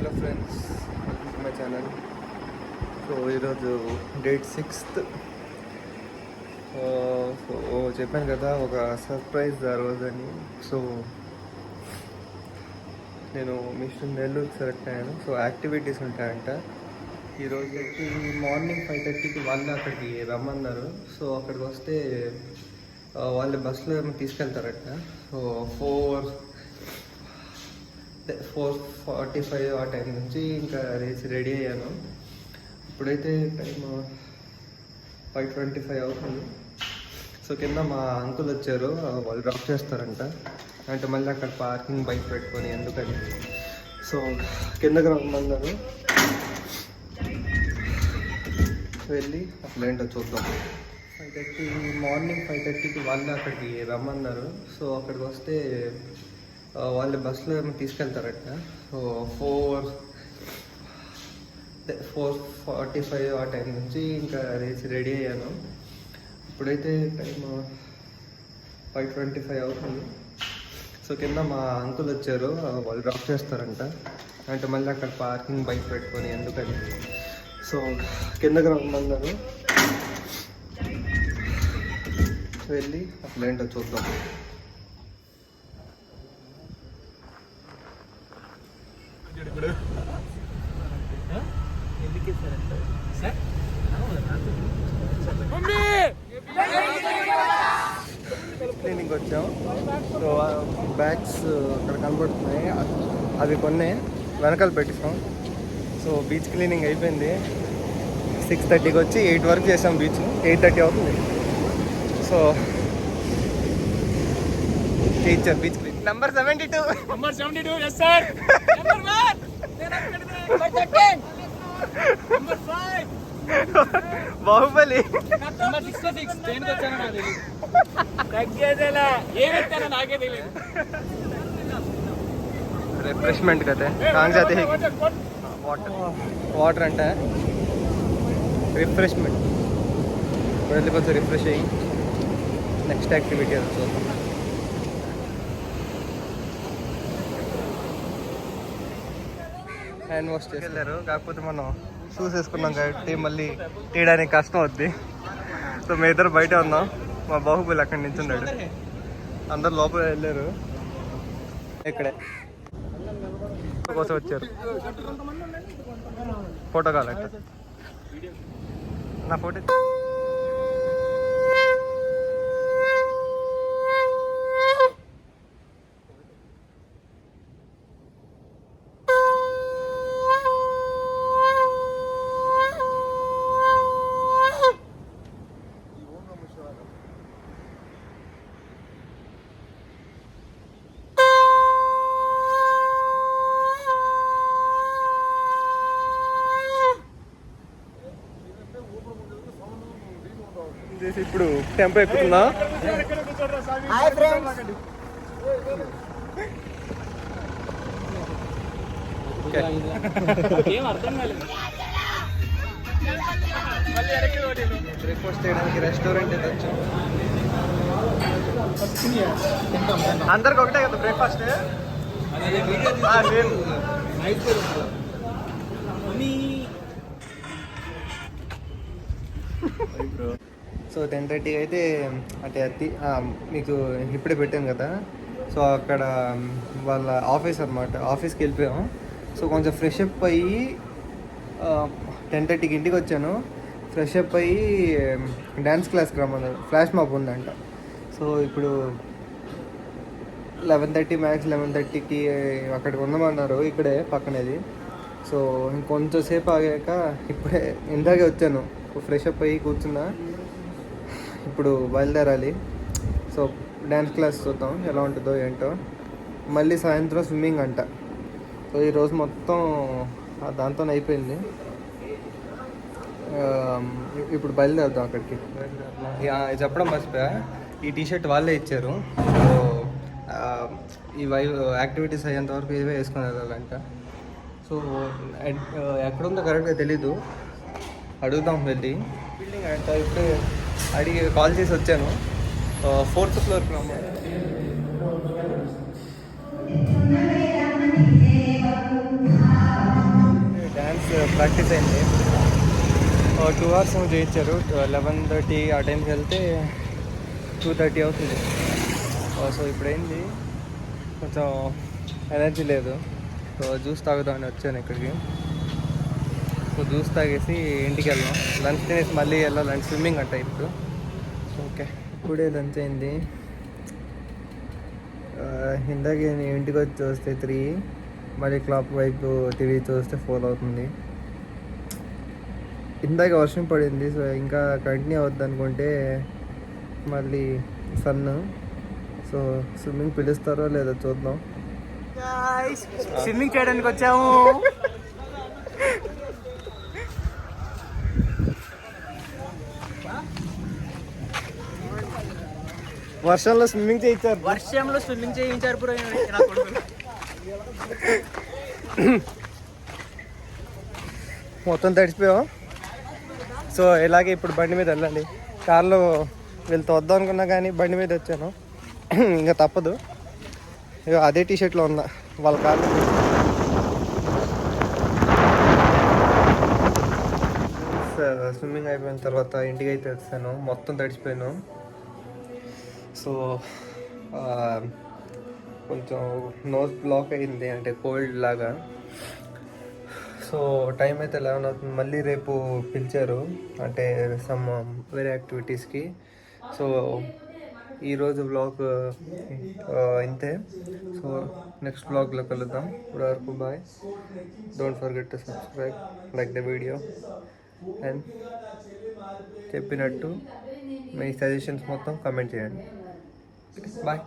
Hello friends, welcome to my channel. So ఈరోజు date 6th. So చెప్పాను కదా ఒక సర్ప్రైజ్ ఆ రోజని. సో నేను మిషన్ నెల్లూరు సెలెక్ట్ అయ్యాను. సో యాక్టివిటీస్ ఉంటాయంట ఈరోజు. మార్నింగ్ 5:30కి వాళ్ళు అక్కడికి రమ్మన్నారు. సో అక్కడికి వస్తే వాళ్ళు బస్సులో ఏమో తీసుకెళ్తారట. సో 4:45 ఆ టైం నుంచి ఇంకా రెడీ అయ్యాను. ఇప్పుడైతే టైం 5:25 అవుతుంది. సో కింద మా అంకుల్ వచ్చారు, వాళ్ళు డ్రాప్ చేస్తారంట. అంటే మళ్ళీ అక్కడ పార్కింగ్ బైక్ పెట్టుకొని ఎందుకని సో కిందకి రమ్మన్నారు. వెళ్ళి అసలు ఏంటో చూద్దాం. మార్నింగ్ 5:30కి వాళ్ళు అక్కడికి రమ్మన్నారు. సో అక్కడికి వస్తే వాళ్ళు బస్సులో ఏమో తీసుకెళ్తారట. సో 4:45 ఆ టైం నుంచి ఇంకా రెడీ అయ్యాను. ఇప్పుడైతే టైం 5:25 అవుతుంది. సో కింద మా అంకుల్ వచ్చారు, వాళ్ళు డ్రాప్ చేస్తారంట. అంటే మళ్ళీ అక్కడ పార్కింగ్ బైక్ పెట్టుకొని ఎందుకని సో కిందకి రమ్మన్నారు. వెళ్ళి అసలు ఏంటో చూద్దాం. క్లీనింగ్ వచ్చాం. సో బ్యాగ్స్ అక్కడ కనబడుతున్నాయి, అవి కొన్ని వెనకాల పెట్టిస్తాం. సో బీచ్ క్లీనింగ్ అయిపోయింది. 6:30కి వచ్చి 8 వరకు చేసాం. బీచ్ 8:30 అవుతుంది. So teacher beach cleaning number 72. yes sir. Number 1 number 13 number 5 Baahubali number 66 దేనికి వచ్చానో నాకు తెలియదు. తగ్గేదేలా ఏం ఎత్తానో నాకే తెలియదు. రిఫ్రెష్మెంట్ కదా కాంగ్జాతే వాటర్ అంటే రిఫ్రెష్మెంట్. వెళ్ళి కొంచెం రిఫ్రెష్ అయ్యి నెక్స్ట్ యాక్టివిటీ అది చూద్దాం. హ్యాండ్ వాష్ చేసి వెళ్ళారు. కాకపోతే మనం షూస్ వేసుకున్నాం కాబట్టి మళ్ళీ తీయడానికి కష్టం అవుద్ది. సో మీ ఇద్దరు బయట ఉన్నాం. మా బాహుబలి అక్కడి నుంచి ఉన్నాడు. అందరు లోపల వెళ్ళారు. ఇక్కడే కోసం వచ్చారు ఫోటో కావాలంట. నా ఫోటో ఇప్పుడు టెంపో ఎక్కుతుందా? బ్రేక్ఫాస్ట్ చేయడానికి రెస్టారెంట్ అయితే వచ్చాం. అందరికి ఒకటే కదా బ్రేక్ఫాస్ట్. సో 10:30 అయితే అంటే మీకు ఇప్పుడే పెట్టాను కదా. సో అక్కడ వాళ్ళ ఆఫీస్ అనమాట, ఆఫీస్కి వెళ్ళిపోయాం. సో కొంచెం ఫ్రెష్ అప్ అయ్యి 10:30కి ఇంటికి వచ్చాను. ఫ్రెష్ అప్ అయ్యి డ్యాన్స్ క్లాస్కి రమ్మన్నారు. ఫ్లాష్ మాప్ ఉందంట. సో ఇప్పుడు 11:30 మ్యాక్స్ 11:30కి అక్కడికి ఉండమన్నారు, ఇక్కడే పక్కనేది. సో ఇంకొంచెం సేపు ఆగాక ఇప్పుడే ఇందాకే వచ్చాను. ఫ్రెష్ అప్ అయ్యి కూర్చున్నా. ఇప్పుడు బయలుదేరాలి. సో డ్యాన్స్ క్లాస్ చూద్దాం ఎలా ఉంటుందో ఏంటో. మళ్ళీ సాయంత్రం స్విమ్మింగ్ అంట. సో ఈరోజు మొత్తం దాంతోనే అయిపోయింది. ఇప్పుడు బయలుదేరుదాం అక్కడికి. చెప్పడం మర్చిపోయా, ఈ టీషర్ట్ వాళ్ళే ఇచ్చారు. సో ఈ యాక్టివిటీస్ అయ్యేంత వరకు ఇవే వేసుకొని వెళ్ళాలంట. సో ఎక్కడుందో కరెక్ట్గా తెలీదు, అడుగుదాం వెళ్ళి. బిల్డింగ్ అంట. ఇప్పుడే అడిగి కాల్ చేసి వచ్చాను. 4th ఫ్లోర్కి రమ్మని. ప్రాక్టీస్ అయింది. 2 hours ఏమో చేయించారు. 11:30 ఆ టైంకి వెళ్తే 2:30 అవుతుంది. సో ఇప్పుడైంది కొంచెం ఎనర్జీ లేదు. సో జ్యూస్ తాగుదామని వచ్చాను ఇక్కడికి. సో జ్యూస్ తాగేసి ఇంటికి వెళ్దాం. లంచ్ తినేసి మళ్ళీ వెళ్ళాలంటే స్విమ్మింగ్ అంట ఇప్పుడు. ఓకే, ఇప్పుడే లంచ్ అయింది. ఇందాక నేను ఇంటికి వచ్చి చూస్తే 3, మళ్ళీ క్లాక్ వైపు తిరిగి చూస్తే 4 అవుతుంది. ఇందాక వర్షం పడింది. సో ఇంకా కంటిన్యూ అవుద్ది అనుకుంటే మళ్ళీ సన్. సో స్విమ్మింగ్ పిలుస్తారో లేదో చూద్దాం. స్విమ్మింగ్ చేయడానికి వచ్చాము. వర్షంలో స్విమ్మింగ్ చేయించారు. బ్రో. మొత్తం తడిసిపోయాం. సో ఇలాగే ఇప్పుడు బండి మీద వెళ్ళాలి. కార్లో వీళ్ళతో వద్దాం అనుకున్నా కానీ బండి మీద వచ్చాను. ఇంకా తప్పదు. ఇక అదే టీషర్ట్లో ఉన్నా వాళ్ళ కార్లో. స్విమ్మింగ్ అయిపోయిన తర్వాత ఇంటికి అయితే వచ్చాను. మొత్తం తడిసిపోయాను. సో కొంచెం నోస్ బ్లాక్ అయింది, అంటే కోల్డ్ లాగా. సో టైం అయితే 11 అవుతుంది. మళ్ళీ రేపు పిలిచారు, అంటే సమ్ వేరే యాక్టివిటీస్కి. సో ఈరోజు వ్లాగ్ ఇంతే. సో నెక్స్ట్ వ్లాగ్లో కలుద్దాం. ఇప్పుడు వరకు bye. Don't forget to subscribe, like the video, and చెప్పినట్టు మీ సజెషన్స్ మొత్తం కమెంట్ చేయండి. బాయ్.